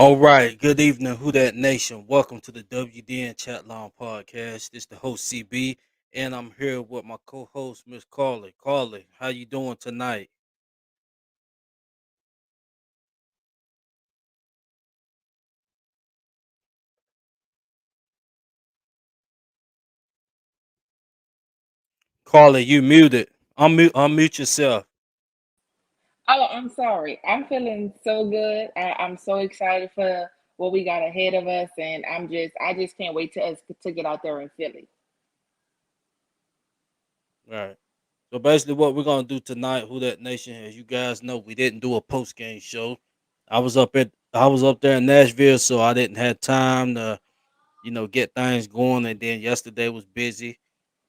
All right. Good evening, Who That Nation. Welcome to the WDN Chatline podcast. This is the host CB, and I'm here with my co-host Miss Carly. Carly, how you doing tonight? Carly, you muted. Unmute yourself. Oh, I'm sorry. I'm feeling so good. I'm so excited for what we got ahead of us, and I just can't wait to us to get out there in Philly. All right. So basically, what we're gonna do tonight, Who That Nation, as you guys know, we didn't do a post game show. I was up there in Nashville, so I didn't have time to get things going. And then yesterday was busy.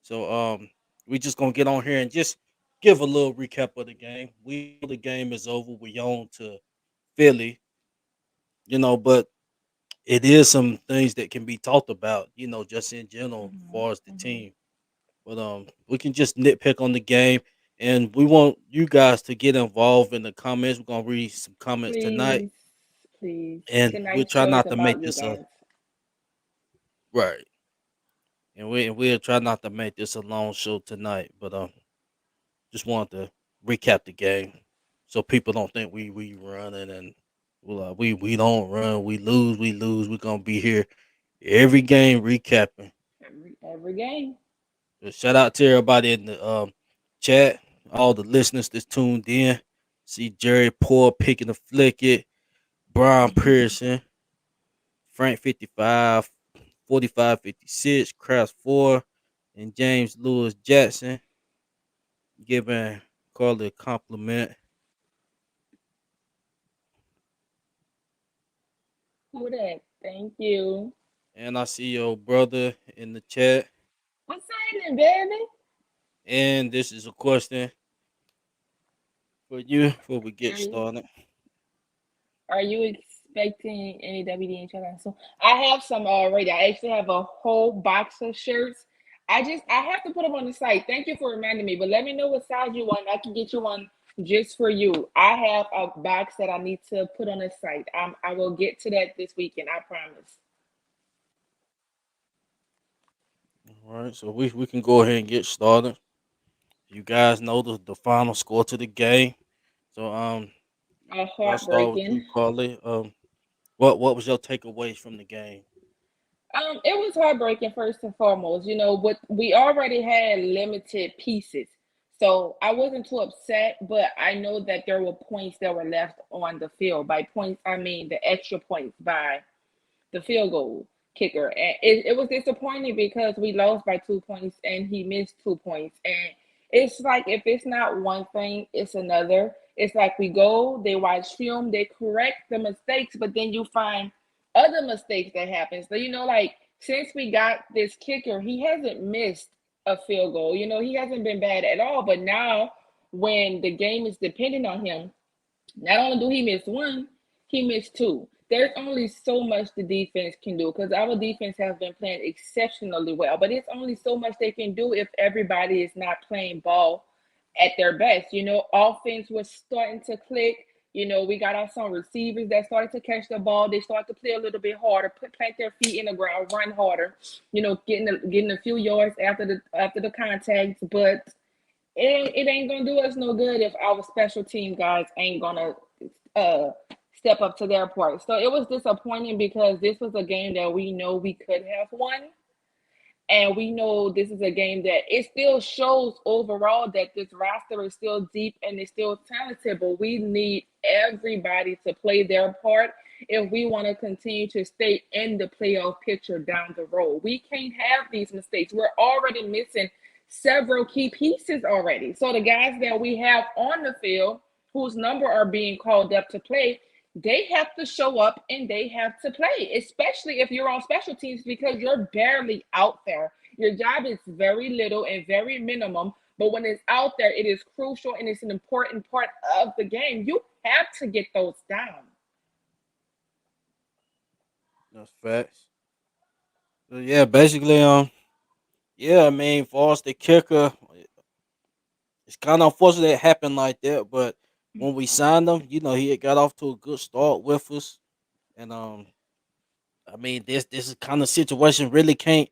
So we just gonna get on here and just give a little recap of the game. We know the game is over. We on to Philly, but it is some things that can be talked about, just in general as Hmm. far as the Hmm. team. But we can just nitpick on the game, and we want you guys to get involved in the comments. We're gonna read some comments tonight, Please, please. and we'll Tonight's try show is not to about make you this a guys. right. And we'll try not to make this a long show tonight, but just wanted to recap the game so people don't think we running and we don't run, we lose. We're gonna be here every game recapping. Every game. So shout out to everybody in the chat, all the listeners that's tuned in. See Jerry Poor picking the flick it, Brian Pearson, Frank 55, 45 56, Kraft 4, and James Lewis Jackson giving Carly a compliment. Who that? Thank you. And I see your brother in the chat. What's happening, baby? And this is a question for you before we get Are you started. are you expecting any WDN Chatline? So I have some already. I actually have a whole box of shirts. I have to put them on the site. Thank you for reminding me. But let me know what size you want. I can get you one just for you. I have a box that I need to put on the site. I will get to that this weekend. I promise. All right, so we can go ahead and get started. You guys know the final score to the game. So I'll start with Heartbreaking. you, Carly. What was your takeaways from the game? It was heartbreaking first and foremost. You know, but we already had limited pieces. So I wasn't too upset, but I know that there were points that were left on the field. By points, I mean the extra points by the field goal kicker. And it was disappointing because we lost by 2 points and he missed 2 points. And it's like if it's not one thing, it's another. It's like we go, they watch film, they correct the mistakes, but then you find other mistakes that happen. So like since we got this kicker, he hasn't missed a field goal. He hasn't been bad at all. But now when the game is dependent on him, not only do he miss one, he missed two. There's only so much the defense can do because our defense has been playing exceptionally well. But it's only so much they can do if everybody is not playing ball at their best. Offense was starting to click. We got our some receivers that started to catch the ball. They started to play a little bit harder, plant their feet in the ground, run harder. Getting a few yards after the contacts, but it ain't gonna do us no good if our special team guys ain't gonna uh step up to their part. So it was disappointing because this was a game that we know we could have won. And we know this is a game that it still shows overall that this roster is still deep and it's still talented, but we need everybody to play their part if we want to continue to stay in the playoff picture down the road. We can't have these mistakes. We're already missing several key pieces already. So the guys that we have on the field whose number are being called up to play, they have to show up and they have to play, especially if you're on special teams because you're barely out there. Your job is very little and very minimum, but when it's out there, it is crucial and it's an important part of the game. You have to get those down. That's facts. So yeah, basically, yeah, I mean, for us the kicker, it's kind of unfortunate it happened like that. But when we signed him, he had got off to a good start with us, And I mean, this is kind of situation really can't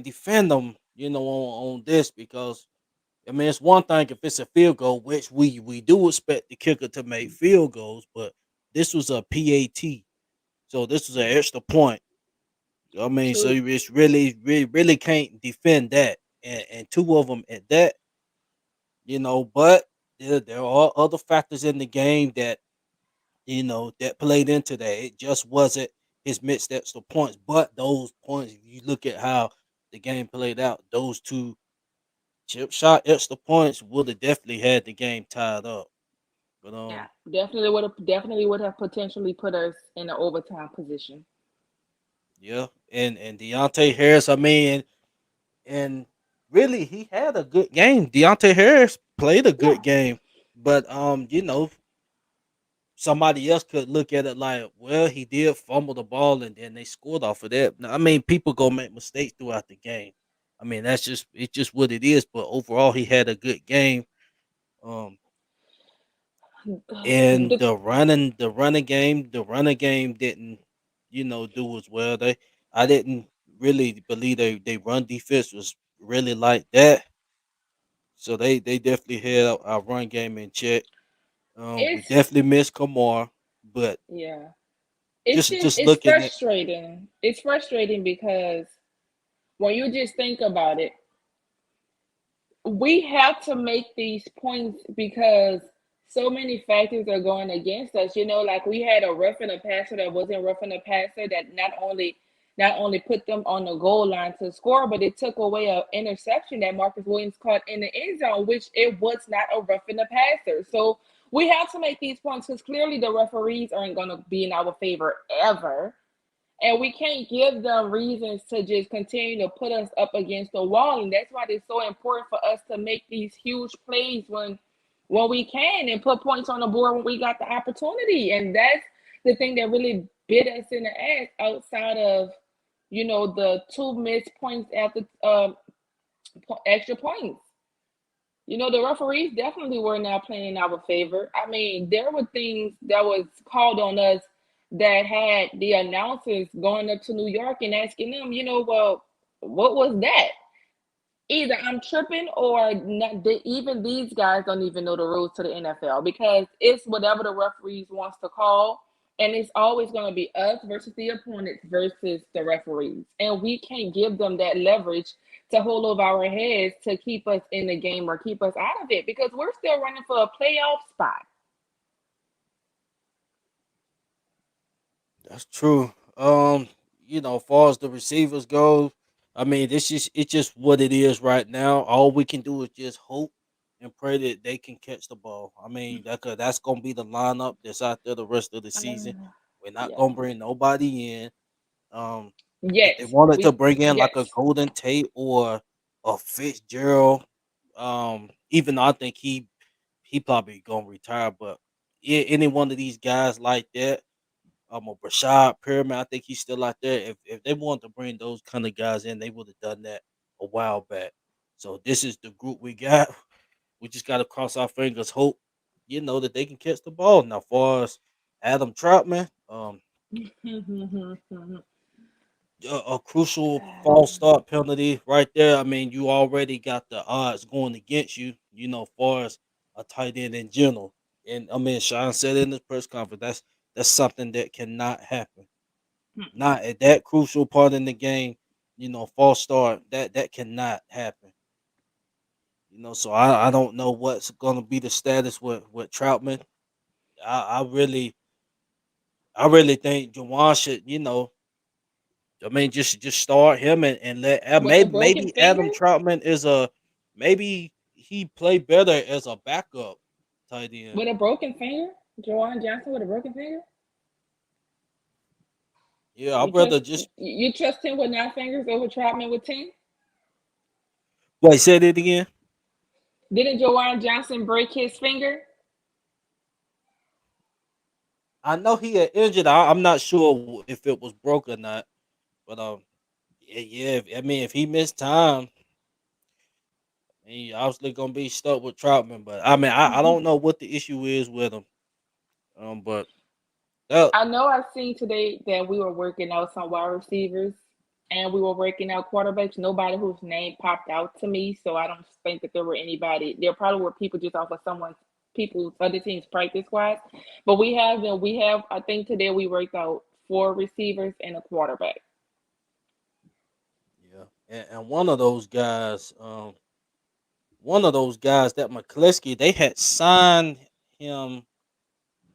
defend them, on this because I mean it's one thing if it's a field goal, which we do expect the kicker to make field goals, but this was a PAT, so this was an extra point. I mean, so True. you just really can't defend that, and two of them at that, But there are other factors in the game that played into that. It just wasn't his mixed extra points, but those points, if you look at how the game played out, those two chip shot extra points would have definitely had the game tied up. But Yeah, definitely would have potentially put us in an overtime position. yeah, and Deontay Harris, I mean, and really he had a good game. Deontay Harris played a good Yeah, game, but somebody else could look at it like, well, he did fumble the ball and then they scored off of that. Now, I mean, people gonna make mistakes throughout the game. I mean, it's just what it is. But overall, he had a good game. Um, and the, the running game didn't, do as well. I didn't really believe they run defense was really like that. So they definitely had our run game in check. We it's definitely missed Kamar, but yeah. It's just just it's looking at frustrating. It's frustrating because when you just think about it, we have to make these points because so many factors are going against us. Like we had a roughing a passer that wasn't roughing a passer that not only put them on the goal line to score, but it took away an interception that Marcus Williams caught in the end zone, which it was not a roughing a passer. So we have to make these points because clearly the referees aren't going to be in our favor ever. And we can't give them reasons to just continue to put us up against the wall. And that's why it's so important for us to make these huge plays when we can and put points on the board when we got the opportunity. And that's the thing that really bit us in the ass outside of, the two missed points after extra points. The referees definitely were not playing in our favor. I mean, there were things that was called on us that had the announcers going up to New York and asking them, well, what was that? Either I'm tripping or not, even these guys don't even know the rules to the NFL because it's whatever the referees wants to call, and it's always going to be us versus the opponents versus the referees, and we can't give them that leverage to hold over our heads to keep us in the game or keep us out of it because we're still running for a playoff spot. That's true. Far as the receivers go, I mean, it's just what it is right now. All we can do is just hope and pray that they can catch the ball. I mean, that's gonna be the lineup that's out there the rest of the season. We're not Yeah. gonna bring nobody in. Um, if they Yes. wanted to We. bring in like a Yes. Golden Tate or a Fitzgerald, even though I think he probably gonna retire, but yeah, any one of these guys like that, a Brashad Pyramid. I think he's still out there. If they wanted to bring those kind of guys in, they would have done that a while back. So this is the group we got. We just got to cross our fingers, hope that they can catch the ball. Now, far as Adam Troutman, a crucial false start penalty right there. I mean, you already got the odds going against you. Far as a tight end in general. And I mean, Sean said in his press conference, that's something that cannot happen. Not at that crucial part in the game, false start, that cannot happen. So I don't know what's gonna be the status with Troutman. I really think Jawan should, I mean just start him and let With a broken maybe finger? Adam Troutman is a maybe he play better as a backup tight end. With a broken finger? Jawan Johnson with a broken finger? Yeah, You I'd trust rather just you trust him with 9 fingers over Troutman with 10? wait, say it again. Didn't Jawan Johnson break his finger? I know he had injured. I'm not sure if it was broke or not, but yeah. I mean, if he missed time, he obviously gonna be stuck with Troutman. But I mean, I don't know what the issue is with him. But That I know I seen today that we were working out some wide receivers and we were working out quarterbacks. Nobody whose name popped out to me, so I don't think that there were anybody. There probably were people just off of someone's people's other team's practice squad. But we have I think today we worked out four receivers and a quarterback. yeah, and one of those guys that McCleskey, they had signed him.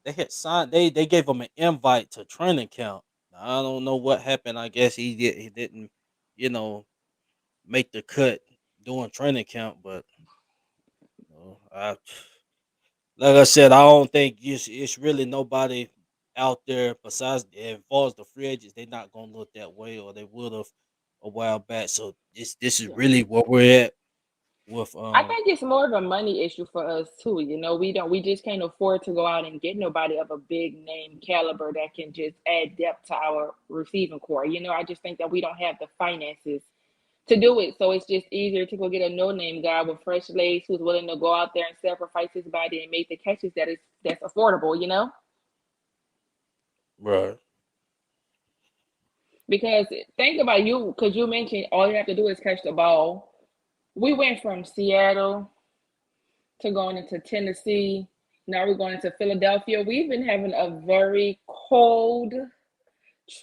They gave him an invite to training camp. I don't know what happened. I guess he didn't, you know, make the cut during training camp. But like I said, I don't think it's really nobody out there besides as far as the free agents. They're not gonna look that way, or they would have a while back. So this is Yeah. really where we're at with I think it's more of a money issue for us too. You know, we just can't afford to go out and get nobody of a big name caliber that can just add depth to our receiving core. You know, I just think that we don't have the finances to do it. So it's just easier to go get a no name guy with fresh legs who's willing to go out there and sacrifice his body and make the catches that's affordable, you know? right. Because think about you, because you mentioned all you have to do is catch the ball. We went from Seattle to going into Tennessee. Now we're going into Philadelphia. We've been having a very cold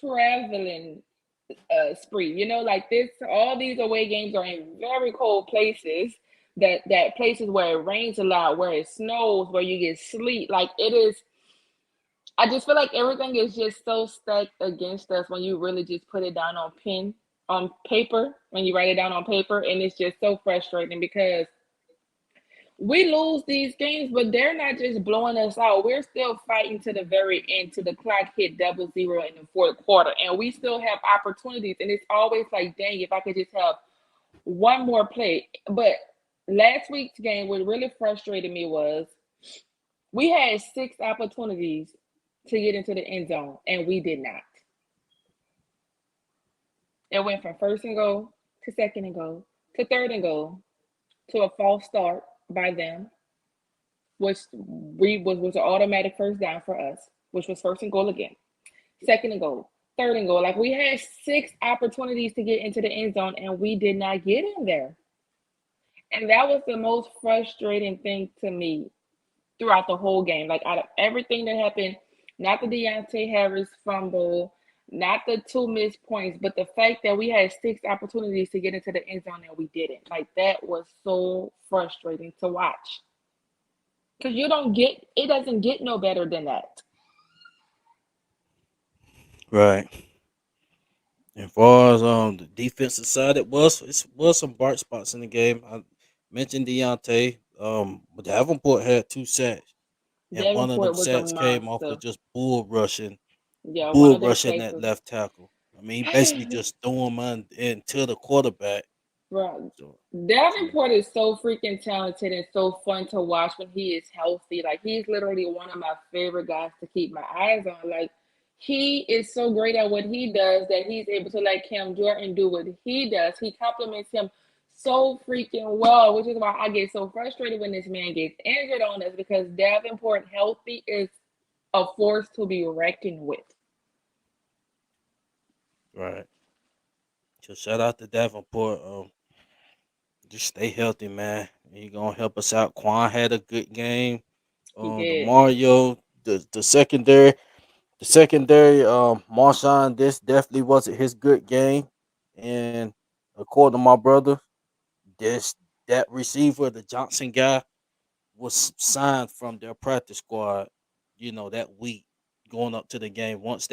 traveling spree. You know, like this, all these away games are in very cold places. That places where it rains a lot, where it snows, where you get sleet. Like it is. I just feel like everything is just so stacked against us when you really just put it down on paper, when you write it down on paper, and it's just so frustrating because we lose these games, but they're not just blowing us out. We're still fighting to the very end, to the clock hit 0-0 in the fourth quarter, and we still have opportunities. And it's always like, dang, if I could just have one more play. But last week's game, what really frustrated me was we had six opportunities to get into the end zone, and we did not. It went from first and goal to second and goal to third and goal to a false start by them, which was an automatic first down for us, which was first and goal again, second and goal, third and goal. Like we had six opportunities to get into the end zone and we did not get in there. And that was the most frustrating thing to me throughout the whole game. Like out of everything that happened, not the Deontay Harris fumble, not the two missed points, but the fact that we had six opportunities to get into the end zone and we didn't. Like that was so frustrating to watch. Because you don't get it doesn't get no better than that. Right. As far as the defensive side, it was some bright spots in the game. I mentioned Deontay. But Davenport had two sacks, and one of them Davenport was a sacks came off of monster. just Yeah, one bull of them rushing sacks that was left tackle. I mean, he basically just threw him into the quarterback. bro. So, so Davenport is so freaking talented and so fun to watch when he is healthy. Like he's literally one of my favorite guys to keep my eyes on. Like he is so great at what he does that he's able to let Cam Jordan do what he does. He complements him so freaking well, which is why I get so frustrated when this man gets injured on us because Davenport healthy is a force to be reckoned with. right. So shout out to Davenport. Just stay healthy, man. He gonna help us out. Quan had a good game. He The did. Mario, the secondary. Marshawn, this definitely wasn't his good game. And according to my brother, this that receiver, the Johnson guy, was signed from their practice squad. That week going up to the game. Once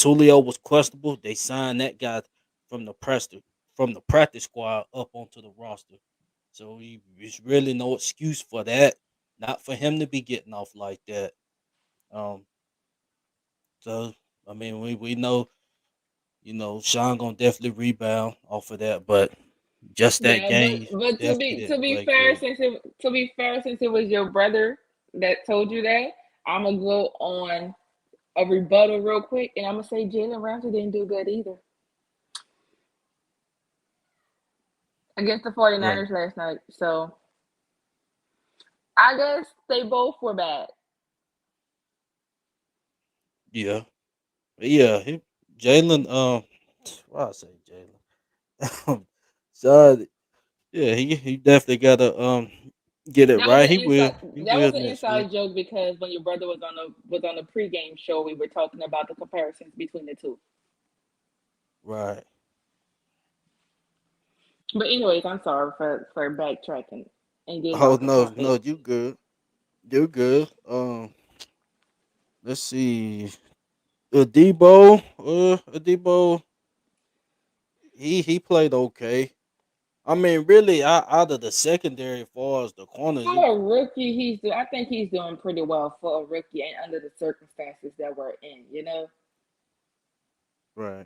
Julio was questionable, they signed that guy from the practice squad up onto the roster. So there's really no excuse for that. Not for him to be getting off like that. Um, so I mean, we know, Sean gonna definitely rebound off of that, but just that Yeah, game but to definitely be to didn't be play fair, great. since it was your brother that told you that, I'm gonna go on a rebuttal real quick, and I'm gonna say Jaylen Ramsey didn't do good either against the Right. 49ers last night. So I guess they both were bad. Yeah, yeah. Jalen. Why I say Jalen? so yeah, he definitely gotta get it That was right. an inside. He That will was an next year. inside joke because when your brother was on the pregame show, we were talking about the comparisons between the two. Right. But anyways, I'm sorry for backtracking and getting Oh off the no, topic. no, you good. You good. Let's see. Adebo, he played okay. I mean, really, out of the secondary, as far as the corners, For a rookie, I think he's doing pretty well for a rookie and under the circumstances that we're in. right.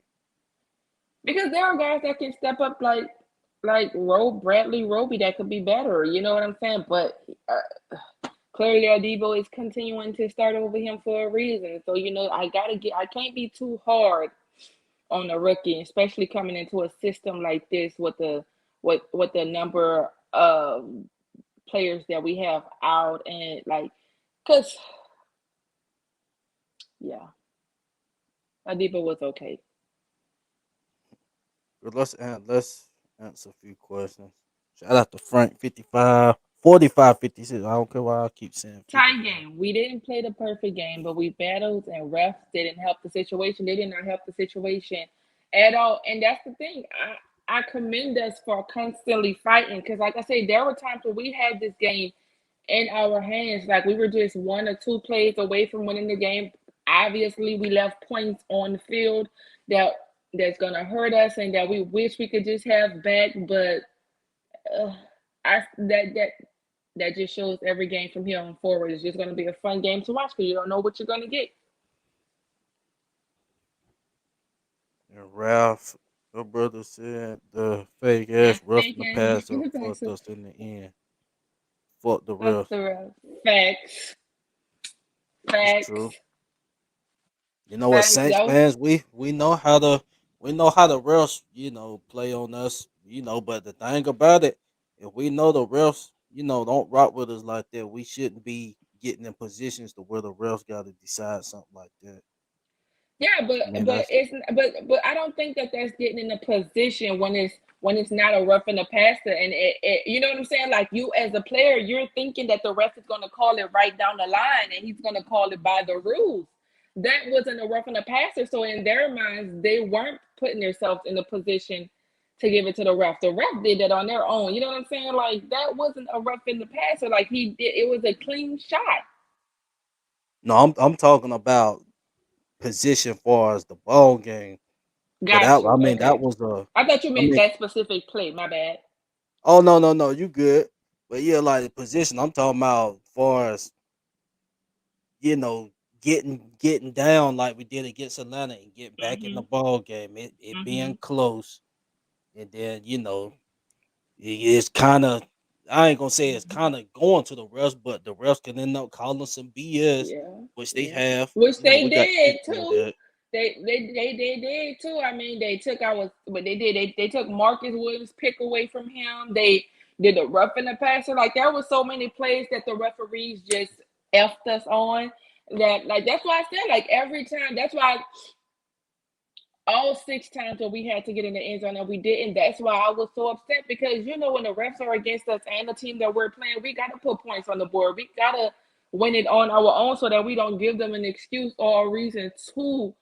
Because there are guys that can step up Bradley Roby that could be better. You know what I'm saying? But clearly, Adebo is continuing to start over him for a reason. So I can't be too hard on a rookie, especially coming into a system like this with the number of players that we have out and cause yeah, Adiba was okay. But let's answer a few questions. Shout out to Frank 55, 45, 56. I don't care why I keep saying Tie 55. game. We didn't play the perfect game, but we battled and refs didn't help the situation. They did not help the situation at all. And that's the thing. I commend us for constantly fighting because, like I said, there were times where we had this game in our hands. Like we were just one or two plays away from winning the game. Obviously, we left points on the field that that's gonna hurt us and that we wish we could just have back. But uh, I that just shows every game from here on forward is just gonna be a fun game to watch because you don't know what you're gonna get. And Ralph, your brother said the fake I ass roughing think the and passer fucked us in the end. Fuck the fuck ref. the rest. Facts, That's true. facts, You know what, facts. Saints Though. fans, we know how the refs, play on us, but the thing about it, if we know the refs, don't rock with us like that, we shouldn't be getting in positions to where the refs gotta decide something like that. Yeah, I mean but that's it's but I don't think that that's getting in a position when it's not a rough and a passer, and you know what I'm saying. Like you as a player, you're thinking that the ref is going to call it right down the line, and he's going to call it by the rules. That wasn't a rough and a passer, so in their minds, they weren't putting themselves in a position to give it to the ref. The ref did that on their own. You know what I'm saying? Like that wasn't a rough and the passer. Like he did, it was a clean shot. no, I'm talking about position far as the ball game. But Got I you. mean that Okay. was a I thought you I meant mean that specific play. My bad. oh no, you good. But yeah, like the position I'm talking about far as you know, getting down like we did against Atlanta and get back in the Mm-hmm. ball game. It Mm-hmm. being close, and then it's kind of I ain't gonna say it's Mm-hmm. kind of going to the refs, but the refs can end up calling some BS, Yeah. which they Yeah. have. Which they We got did history of too. that. They did too. I mean, they took but they did. They took Marcus Williams' pick away from him. They did the rough in the passer. Like there were so many plays that the referees just effed us on. That's why I said like every time. That's why all six times that we had to get in the end zone and we didn't. That's why I was so upset because when the refs are against us and the team that we're playing, we gotta put points on the board. We gotta win it on our own so that we don't give them an excuse or a reason to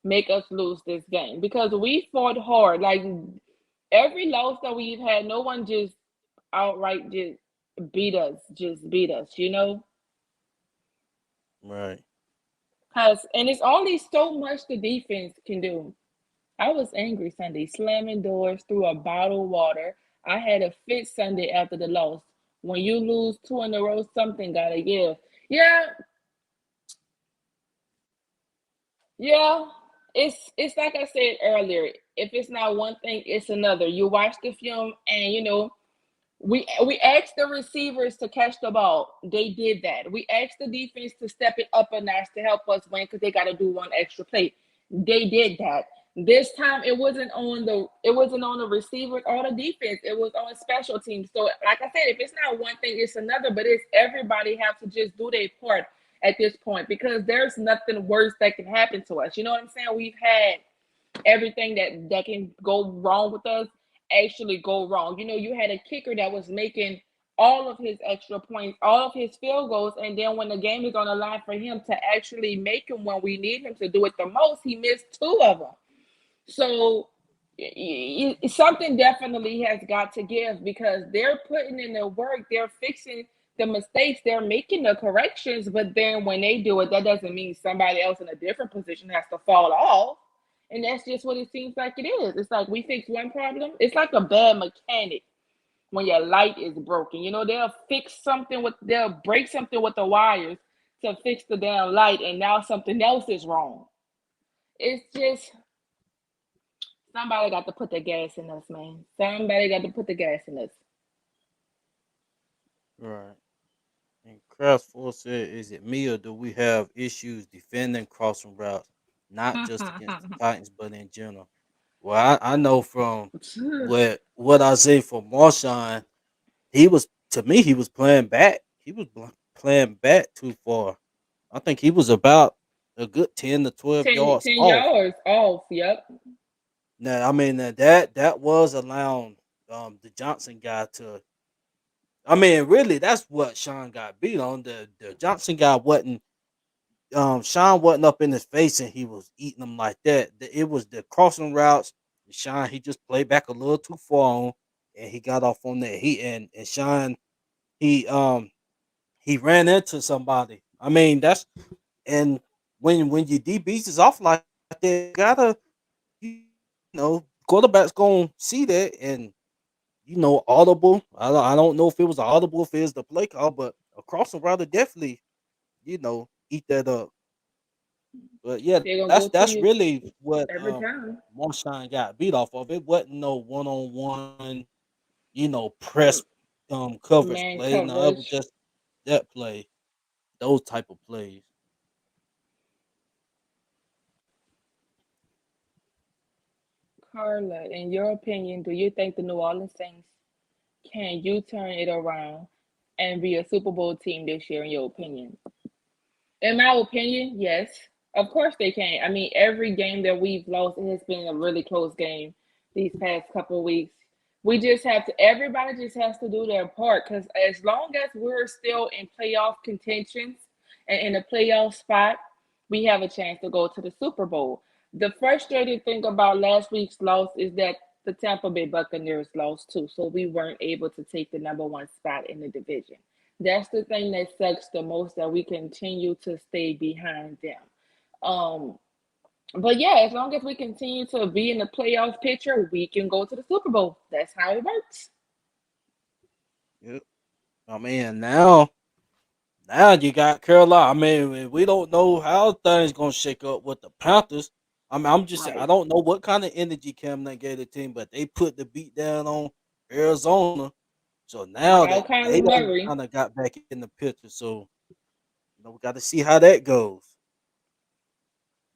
make us lose this game. Because we fought hard. Like every loss that we've had, no one just outright just beat us. Right. Cause and it's only so much the defense can do. I was angry Sunday, slamming doors through a bottle of water. I had a fit Sunday after the loss. When you lose two in a row, something gotta give. Yeah, yeah. It's like I said earlier. If it's not one thing, it's another. You watch the film, and we asked the receivers to catch the ball. They did that. We asked the defense to step it up a notch to help us win because they got to do one extra play. They did that. This time it wasn't on the receivers or the defense. It was on special teams. So like I said, if it's not one thing, it's another. But it's everybody have to just do their part. at this point because there's nothing worse that can happen to us. You know what I'm saying? We've had everything that can go wrong with us actually go wrong. You know, you had a kicker that was making all of his extra points, all of his field goals, and then when the game is on the line for him to actually make them when we need him to do it the most, he missed two of them. So something definitely has got to give because they're putting in the work, they're fixing the mistakes, they're making the corrections, but then when they do it, that doesn't mean somebody else in a different position has to fall off. And that's just what it seems like it is. It's like we fix one problem. It's like a bad mechanic when your light is broken. You know, they'll break something with the wires to fix the damn light, and now something else is wrong. It's just somebody got to put the gas in us, man. Somebody got to put the gas in us. Right. And Craftful said, "Is it me or do we have issues defending crossing routes, not just against the Titans, but in general?" Well, I know from what I see from Marshawn, he was to me he was playing back. He was playing back too far. I think he was about a good 10 to 12 10, yards 10 off. yards off. Yep. Now, I mean that was allowing the Johnson guy to. I mean, really, that's what Sean got beat on. The Johnson guy wasn't. Sean wasn't up in his face and he was eating them like that. It was the crossing routes. Sean he just played back a little too far on, and he got off on that. And Sean he he ran into somebody. I mean that's and when your DBs is off like that, you gotta quarterback's gonna see that and audible. I don't know if it was audible if it's the play call, but a crossing route would definitely eat that up. But yeah, They're gonna that's go to that's you really what every time. Marshawn got beat off of. It wasn't no one on one, press coverage Man play. No, it was coverage. just that play, those type of plays. Carla, in your opinion, do you think the New Orleans Saints can you turn it around and be a Super Bowl team this year, in your opinion? In my opinion, yes. Of course they can. I mean, every game that we've lost, it has been a really close game these past couple of weeks. We just have to, everybody just has to do their part because as long as we're still in playoff contentions and in a playoff spot, we have a chance to go to the Super Bowl. The frustrating thing about last week's loss is that the Tampa Bay Buccaneers lost too, so we weren't able to take the number one spot in the division. That's the thing that sucks the most that we continue to stay behind them. Um, but yeah, as long as we continue to be in the playoff picture, we can go to the Super Bowl. That's how it works. Yep. I mean, now you got Carolina. I mean, we don't know how things gonna shake up with the Panthers. I mean, I'm just saying, I Right. don't know what kind of energy Cam they gave the team, but they put the beat down on Arizona. So now that Without they Kyler done Murray, kind of got back in the picture, so we got to see how that goes.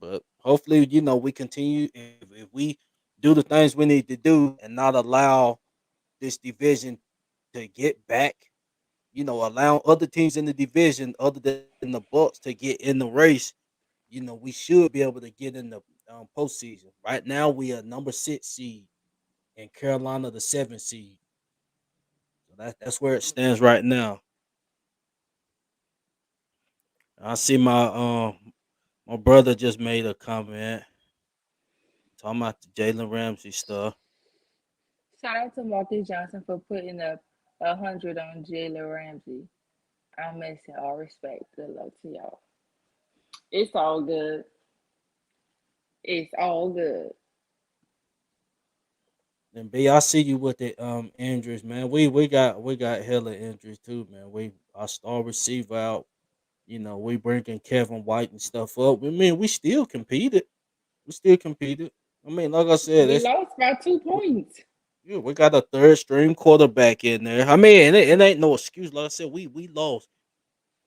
But hopefully, we continue if we do the things we need to do and not allow this division to get back. Allow other teams in the division other than the Bucks to get in the race. We should be able to get in the postseason. Right now, we are number 6 seed and Carolina the 7 seed. So that's where it stands right now. I see my brother just made a comment talking about the Jalen Ramsey stuff. shout out to Marcus Johnson for putting up 100 on Jaylen Ramsey. I'm missing all respect. Good luck to y'all. It's all good. It's all good. And B, I see you with the injuries, man. We got hella injuries too, man. We our star receiver out. We bringing Kevin White and stuff up. I mean, we still competed. We still competed. I mean, like I said, We it's lost by 2 points. yeah, we got a third string quarterback in there. I mean, it ain't no excuse. Like I said, we lost,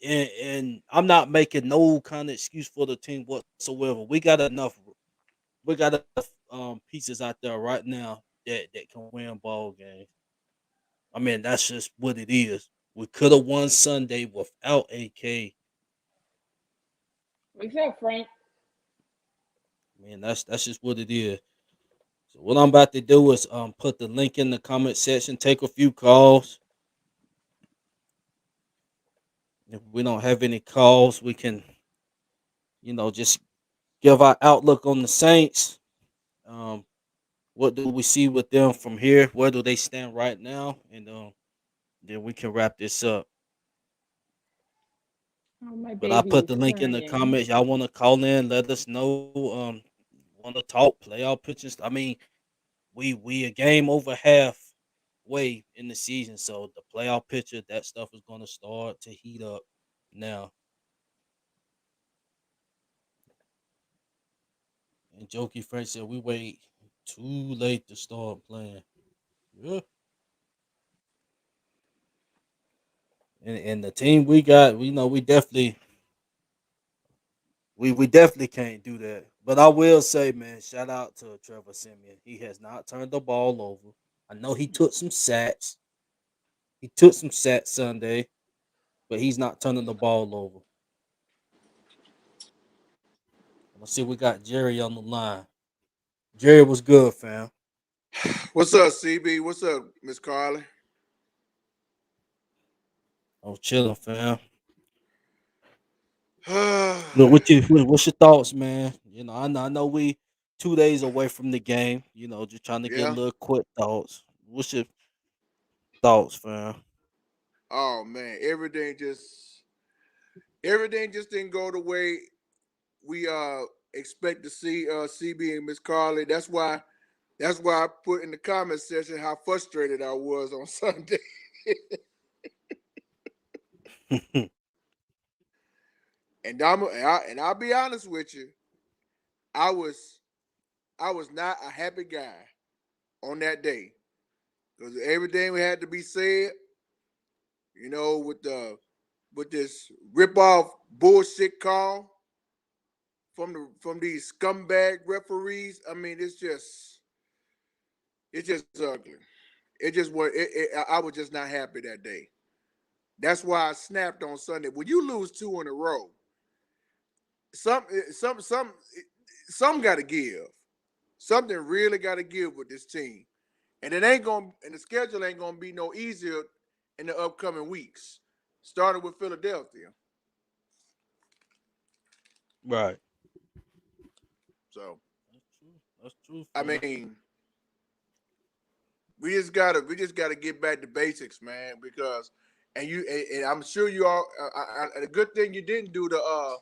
and I'm not making no kind of excuse for the team whatsoever. We got enough pieces out there right now that can win ball games. I mean, that's just what it is. We could have won Sunday without AK. What's up, Frank? Man, that's just what it is. So what I'm about to do is put the link in the comment section, take a few calls. If we don't have any calls, we can, just give our outlook on the Saints. Um, what do we see with them from here? Where do they stand right now? And then we can wrap this up. Oh, my But I baby put is the link in the crying. comments. Y'all want to call in? Let us know. Want to talk playoff pitches? I mean, we a game over halfway in the season, so the playoff picture that stuff is going to start to heat up now. And Jokey Frank said we wait too late to start playing. Yeah. And the team we got, we know we definitely can't do that. But I will say, man, shout out to Trevor Simeon. He has not turned the ball over. I know he took some sacks. He took some sacks Sunday, but he's not turning the ball over. Let's see, we got Jerry on the line. Jerry was good, fam. What's up, CB? What's up, Miss Carly? I was chilling, fam. yeah, Look, what's your thoughts, man? I know we 2 days away from the game. Just trying to get a little quick thoughts. What's your thoughts, fam? oh man, everything just didn't go the way we expect to see CB and Miss Carly. That's why I put in the comment section how frustrated I was on Sunday. And I'll be honest with you, I was I was not a happy guy on that day because everything had to be said, with this rip off bullshit call from these scumbag referees. I mean, it's just ugly. It just was. I was just not happy that day. That's why I snapped on Sunday. When you lose two in a row, some some some some got to give. Something really got to give with this team, and it ain't going. And the schedule ain't gonna be no easier in the upcoming weeks. Started with Philadelphia, Right. so That's true. That's true, I fam. mean, we just gotta get back to basics, man. Because and I'm sure you all. The good thing you didn't do the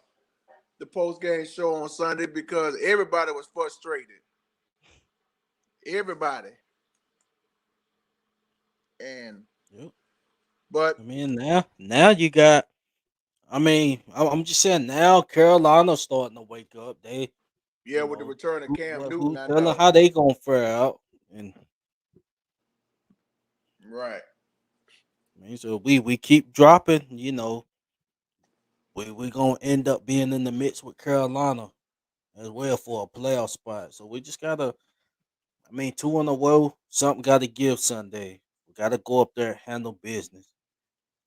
post game show on Sunday because everybody was frustrated. Everybody, and Yep. but Now you got. I mean, I'm just saying now Carolina's starting to wake up. They, yeah, with the return of Cam Newton, who's I telling know. how they gonna fare out? And Right. I mean, so we keep dropping. We gonna end up being in the mix with Carolina as well for a playoff spot. So we just gotta. I mean, two in a row. Something got to give Sunday. We got to go up there and handle business.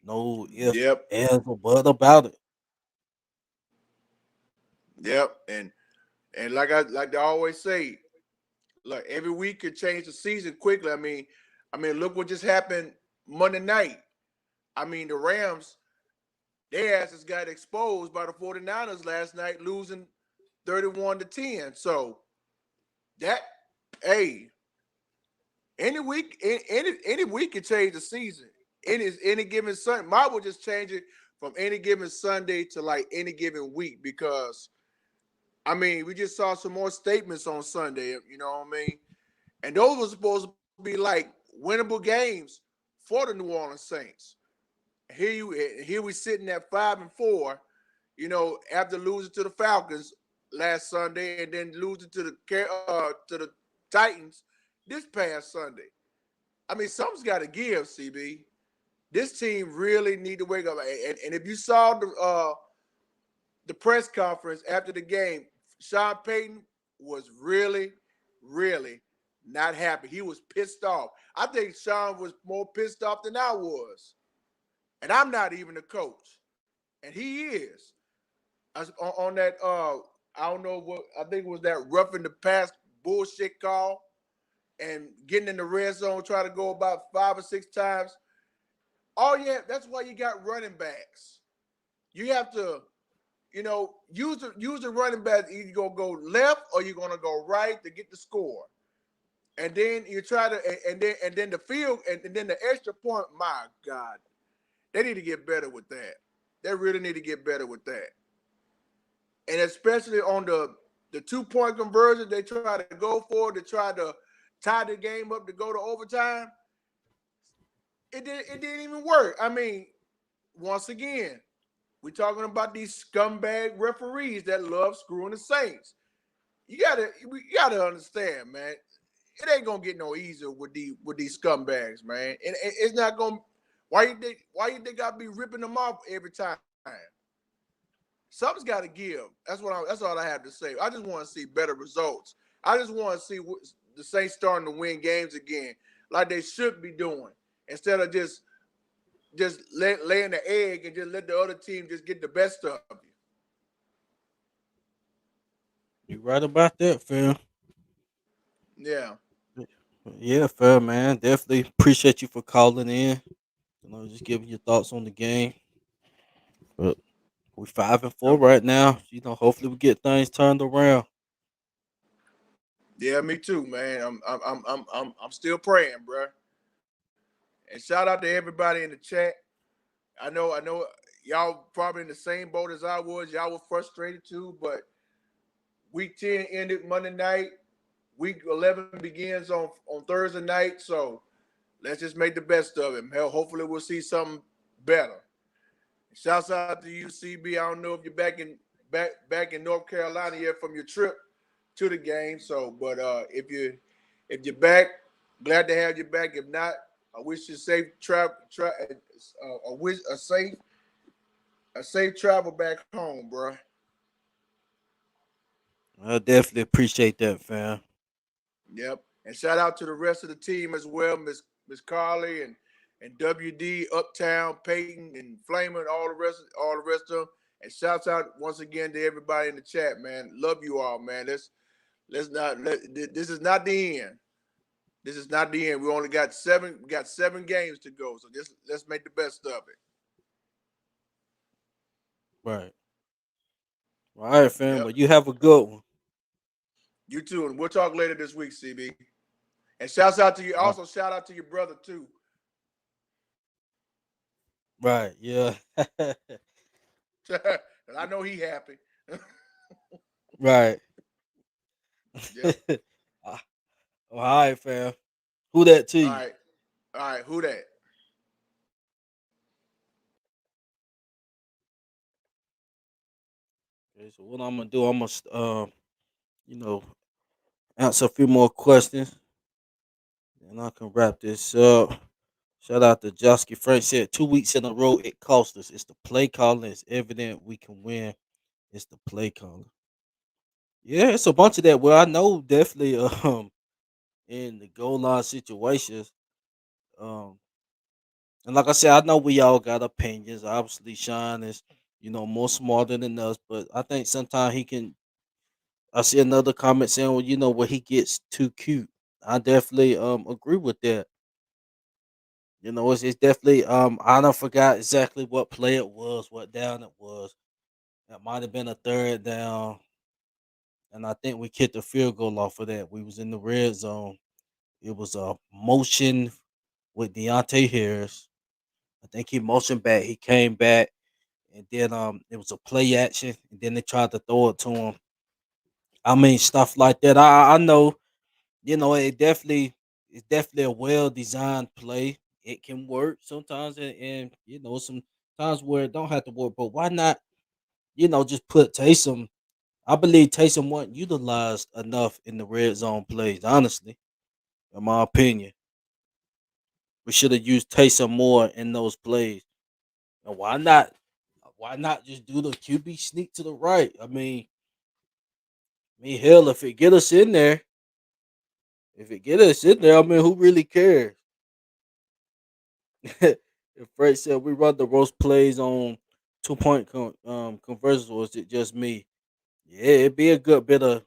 No if, Yep. ands, or but about it. Yep. And like I always say, look, every week could change the season quickly. I mean, look what just happened Monday night. I mean, the Rams, their asses got exposed by the 49ers last night, losing 31-10. So that, hey, any week can change the season. Any given Sunday, mine will just change it from any given Sunday to like any given week because I mean we just saw some more statements on Sunday. You know what I mean? And those were supposed to be like winnable games for the New Orleans Saints. Here we sitting at 5-4. After losing to the Falcons last Sunday and then losing to the Titans this past Sunday. I mean, something's got to give, CB. This team really need to wake up. And if you saw the press conference after the game, Sean Payton was really, really not happy. He was pissed off. I think Sean was more pissed off than I was. And I'm not even a coach. And he is. on that. I don't know what I think it was that roughing the pass bullshit call and getting in the red zone, try to go about 5 or 6 times. Oh yeah, that's why you got running backs. You have to, use the running back. Either you're gonna go left or you're gonna go right to get the score. And then you try to, and then the field, and then the extra point. My God, they need to get better with that. They really need to get better with that. And especially on the 2 point conversion, they try to go for to try to tie the game up to go to overtime. It didn't even work. I mean, once again, we're talking about these scumbag referees that love screwing the Saints. You gotta understand, man. It ain't gonna get no easier with these scumbags, man. And it's not gonna. Why you think gotta be ripping them off every time? Something's got to give. That's all I have to say. I just want to see better results. I just want to see the Saints starting to win games again, like they should be doing, instead of just laying the egg and just let the other team just get the best of you. You right about that, fam. Yeah, Yeah, fair man. Definitely appreciate you for calling in. Just giving your thoughts on the game. But we 5-4 um, right now. Hopefully we get things turned around. yeah, me too, man. I'm still praying, bro. And shout out to everybody in the chat. I know, y'all probably in the same boat as I was. Y'all were frustrated too, but week 10 ended Monday night. Week 11 begins on Thursday night. So let's just make the best of it. Hell, hopefully we'll see something better. Shouts out to you, CB. I don't know if you're back in North Carolina yet from your trip to the game. So, but if you're back, glad to have you back. If not, I wish you safe travel. I wish a safe travel back home, bro. I definitely appreciate that, fam. Yep. And shout out to the rest of the team as well, Miss Carly and WD Uptown, Payton and Flamer, and all the rest of them. And shouts out once again to everybody in the chat, man. Love you all, man. Let's not this is not the end. This is not the end. We only got seven games to go. So just let's make the best of it. Right. All right, fam. Yep. But you have a good one. You too. And we'll talk later this week, CB. And shouts out to you. Uh, Also, shout out to your brother too. right. Yeah. I know he happy. right. Yep. All right, fam. Who that to All you? right. All right. Who that? Okay, so what I'm gonna do? I'm gonna you know, answer a few more questions, and I can wrap this up. Shout out to Josky Frank said 2 weeks in a row it cost us. It's the play calling. It's evident we can win. It's the play calling. Yeah, it's a bunch of that. Well, I know definitely in the goal line situations. Um and like I said, I know we all got opinions. Obviously Sean is, more smarter than us, but I think sometimes he can I see another comment saying, well, where he gets too cute. I definitely agree with that. It's definitely I don't forgot exactly what play it was, what down it was. It might have been a third down, and I think we kicked a field goal off of that. We was in the red zone. It was a motion with Deontay Harris. I think he motioned back. He came back, and then it was a play action, and then they tried to throw it to him. I mean, stuff like that. I know, it's definitely a well designed play. It can work sometimes, and sometimes where it don't have to work. But why not, just put Taysom? I believe Taysom wasn't utilized enough in the red zone plays. Honestly, in my opinion, we should have used Taysom more in those plays. And why not? Why not just do the QB sneak to the right? Hell, if it get us in there, I mean, who really cares? If Fred said we run the roast plays on 2 point conversions, or is it just me? Yeah, it'd be a good bit of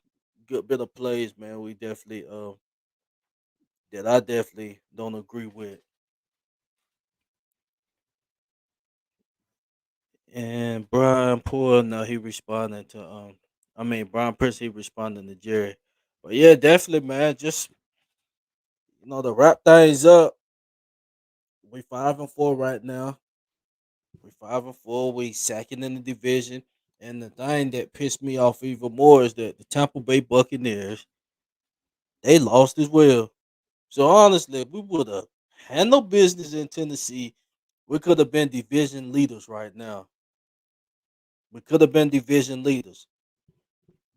plays, man. We definitely that I definitely don't agree with. And Brian Poole, no, he responding to Brian Prince, he responding to Jerry. But yeah, definitely, man. Just to wrap things up. We 5-4 right now. We 5-4. We second in the division. And the thing that pissed me off even more is that the Tampa Bay Buccaneers, they lost as well. So honestly, if we would have handled business in Tennessee, we could have been division leaders right now. We could have been division leaders.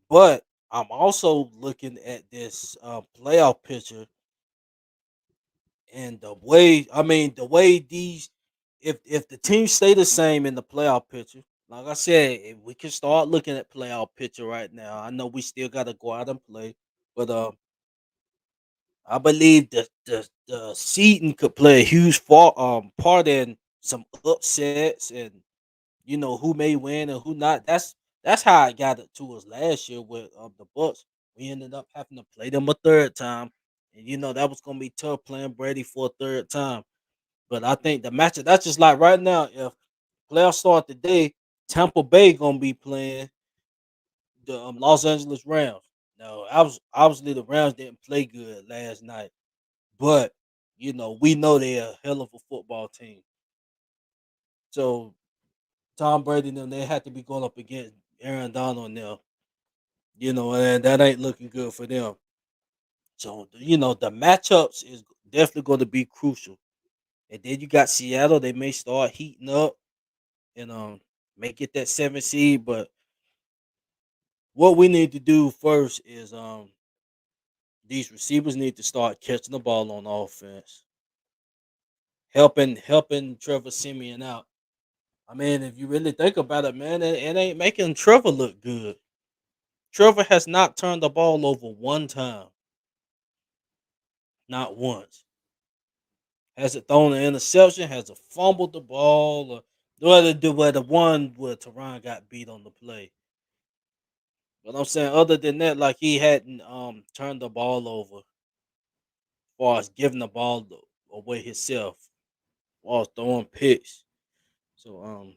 But I'm also looking at this playoff picture, and the way these, if the teams stay the same in the playoff picture, like I said, if we can start looking at playoff picture right now. I know we still got to go out and play, but I believe the seeding could play a huge part in some upsets, and who may win and who not. That's how it got it to us last year with the Bucks. We ended up having to play them a third time, and that was gonna be tough playing Brady for a third time. But I think the matchup, that's just like right now. If playoffs start today, Tampa Bay gonna be playing the Los Angeles Rams. Now, obviously the Rams didn't play good last night, but we know they're a hell of a football team. So Tom Brady and them, they had to be going up against Aaron Donald and them, and that ain't looking good for them. So the matchups is definitely going to be crucial. And then you got Seattle; they may start heating up and may get that 7 seed. But what we need to do first is these receivers need to start catching the ball on offense, helping Trevor Simeon out. I mean, if you really think about it, man, it ain't making Trevor look good. Trevor has not turned the ball over one time, not once. Has it thrown an interception? Has it fumbled the ball? Or where the one where Teron got beat on the play? But I'm saying, other than that, like he hadn't turned the ball over, as far as giving the ball away himself, as far as throwing picks. So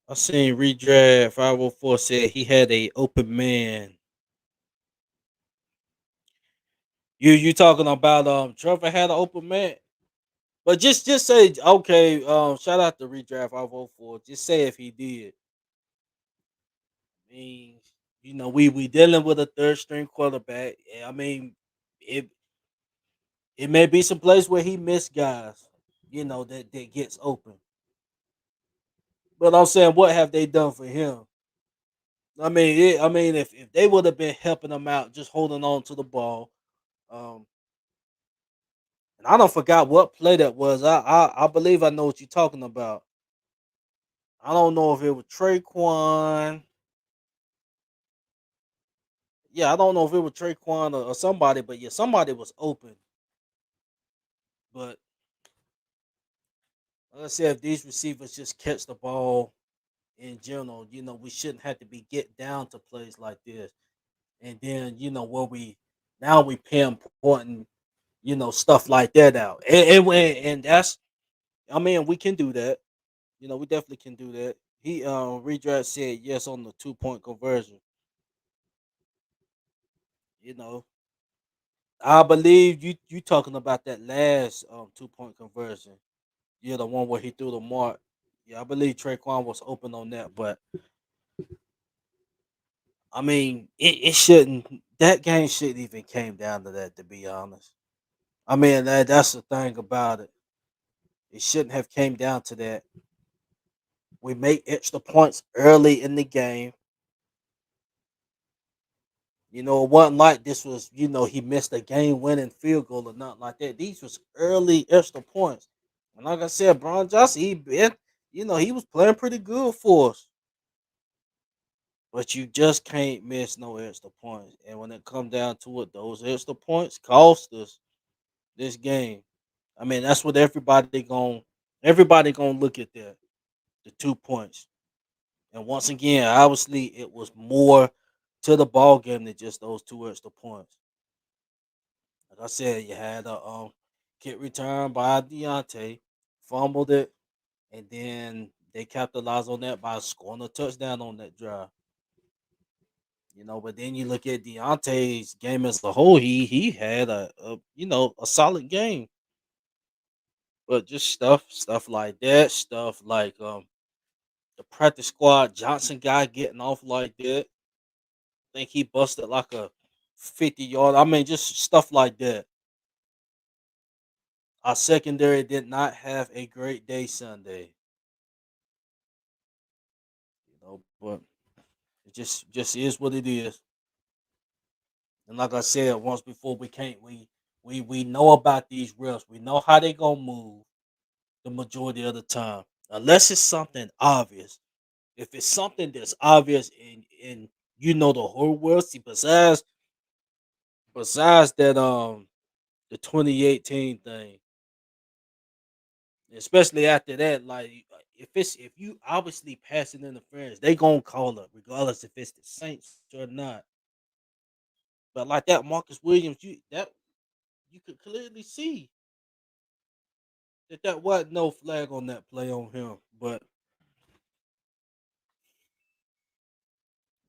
I seen redraft 504 said he had a open man. You talking about Trevor had an open man? But just say okay. Shout out to redraft 504. Just say if he did. I mean, we dealing with a third string quarterback. I mean, it it may be some place where he missed guys. That gets open. But I'm saying, what have they done for him? If they would have been helping him out, just holding on to the ball. Um, and I don't forgot what play that was. I believe I know what you're talking about. I don't know if it was Traquan. Yeah, I don't know if it was Traquan or somebody, but yeah, somebody was open. But like I said, if these receivers just catch the ball in general, we shouldn't have to be get down to plays like this. And then where we now we pinpointing stuff like that out, and that's, we can do that. We definitely can do that. He redraft said yes on the 2 point conversion. You know, I believe you talking about that last 2 point conversion. Yeah, the one where he threw the mark. Yeah, I believe Traquan was open on that, but it shouldn't. That game shouldn't even came down to that. To be honest, that's the thing about it. It shouldn't have came down to that. We made extra points early in the game. It wasn't like this was, he missed a game winning field goal or nothing like that. These was early extra points. And like I said, Brian Johnson, he was playing pretty good for us. But you just can't miss no extra points. And when it comes down to it, those extra points cost us this game. That's what everybody going Everybody gonna look at that, the 2 points. And once again, obviously, it was more to the ball game than just those two extra points. Like I said, you had a kick return by Deontay, fumbled it, and then they capitalized on that by scoring a touchdown on that drive. But then you look at Deontay's game as a whole. He had a solid game, but just stuff like that, stuff like the practice squad Johnson guy getting off like that. I think he busted like a 50-yard. I mean, just stuff like that. Our secondary did not have a great day Sunday, but it just is what it is. And like I said once before, we know about these refs. We know how they gonna move the majority of the time, unless it's something obvious. If it's something that's obvious and the whole world see, besides that the 2018 thing, especially after that, like if you obviously passing interference, they gonna call it regardless if it's the Saints or not. But like that Marcus Williams, you could clearly see that wasn't no flag on that play on him. But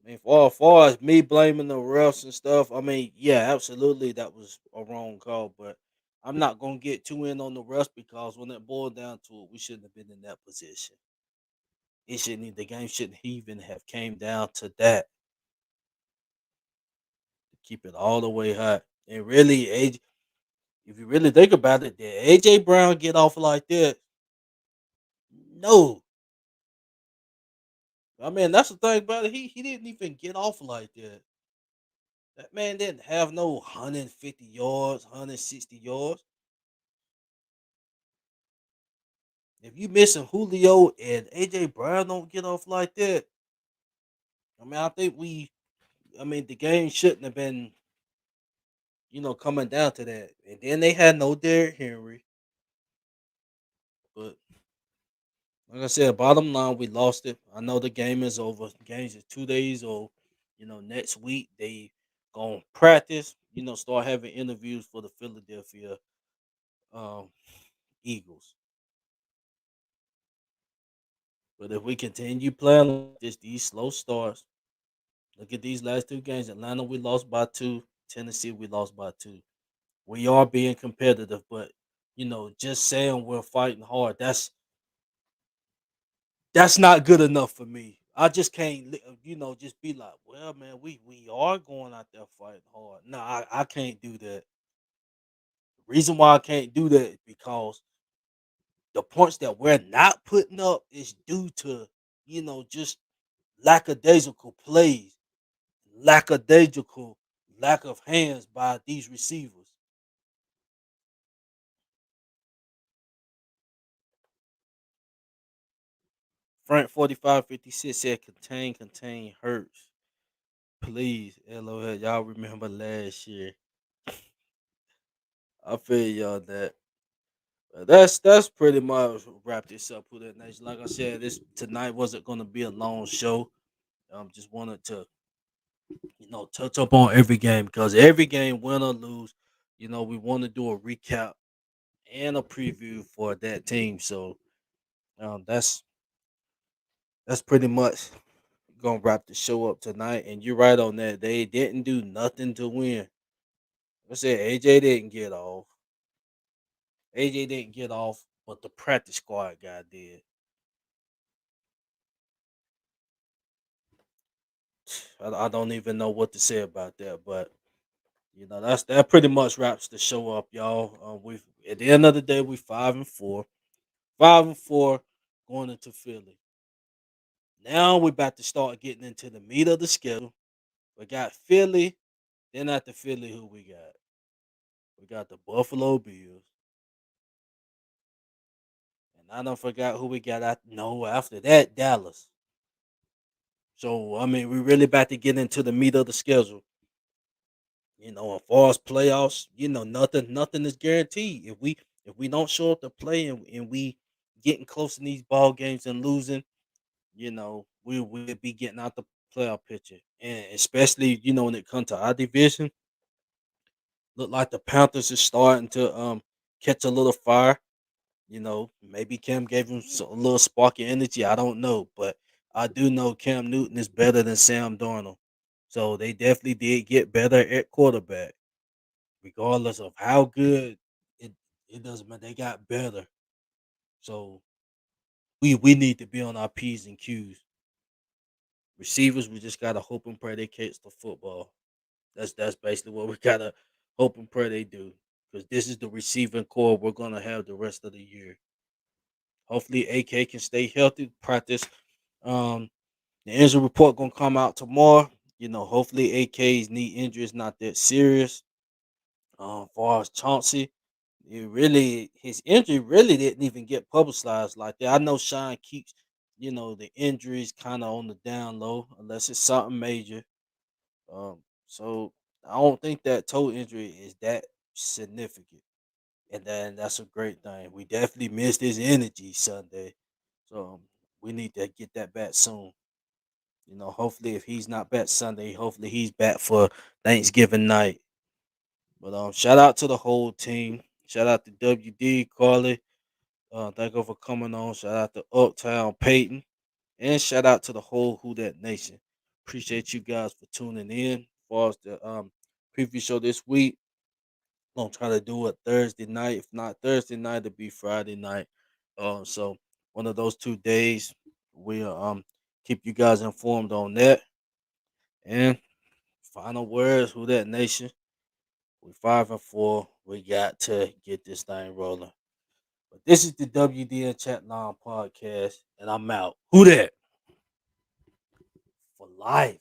I mean, for as far as me blaming the refs and stuff, I mean, yeah, absolutely, that was a wrong call. But I'm not gonna get too in on the refs because when it boiled down to it, we shouldn't have been in that position. The game shouldn't even have came down to that. To keep it all the way hot. And really, if you really think about it, did AJ Brown get off like that? No. I mean, that's the thing about it. He didn't even get off like that. That man didn't have no 150 yards, 160 yards. If you missing Julio and AJ Brown don't get off like that, I mean, the game shouldn't have been, coming down to that. And then they had no Derrick Henry. But like I said, bottom line, we lost it. I know the game is over. The game's is 2 days old. Next week they gonna practice. Start having interviews for the Philadelphia um, Eagles. But if we continue playing like this, these slow starts, look at these last two games. Atlanta, we lost by 2. Tennessee, we lost by 2. We are being competitive, but just saying we're fighting hard, that's not good enough for me. I just can't, just be like, well, man, we are going out there fighting hard. No, I can't do that. The reason why I can't do that is because the points that we're not putting up is due to, just lackadaisical plays, lackadaisical lack of hands by these receivers. Frank 4556 said, contain, hurts. Please, LOL, y'all remember last year. I feel y'all that. But that's pretty much wrap this up with that nation. Like I said, this tonight wasn't gonna be a long show. Just wanted to touch up on every game because every game, win or lose, we want to do a recap and a preview for that team. So that's pretty much gonna wrap the show up tonight. And you're right on that. They didn't do nothing to win. I said AJ didn't get off. AJ didn't get off, but the practice squad guy did. I don't even know what to say about that, but that pretty much wraps the show up, y'all. We at the end of the day we 5-4, 5-4 going into Philly. Now we're about to start getting into the meat of the schedule. We got Philly, then after Philly, who we got? We got the Buffalo Bills, and I don't forgot who we got. No, after that Dallas. So I mean, we really about to get into the meat of the schedule. As far as playoffs, nothing is guaranteed. If we don't show up to play and we getting close in these ball games and losing, we will be getting out the playoff picture. And especially, when it comes to our division, look like the Panthers is starting to catch a little fire. Maybe Cam gave him a little spark of energy. I don't know, but I do know Cam Newton is better than Sam Darnold. So they definitely did get better at quarterback, regardless of how good it it doesn't matter. They got better. So we need to be on our P's and Q's. Receivers, we just gotta hope and pray they catch the football. That's basically what we gotta hope and pray they do. Because this is the receiving core we're gonna have the rest of the year. Hopefully AK can stay healthy, practice. Um the injury report gonna come out tomorrow. Hopefully AK's knee injury is not that serious. Far as Chauncey, his injury really didn't even get publicized like that. I know Sean keeps, the injuries kind of on the down low unless it's something major. So I don't think that toe injury is that significant, and then that's a great thing. We definitely missed his energy Sunday, so we need to get that back soon. Hopefully if he's not back Sunday, hopefully he's back for Thanksgiving night. But shout out to the whole team. Shout out to WD, Carly. Thank you for coming on. Shout out to Uptown, Payton, and shout out to the whole Who That Nation. Appreciate you guys for tuning in. As far as the preview show this week, I'm gonna try to do it Thursday night. If not Thursday night, it'll be Friday night. So one of those 2 days, we'll keep you guys informed on that. And final words, Who That Nation. We 5-4. We got to get this thing rolling. But this is the WDN Chatline podcast, and I'm out. Who that? For life.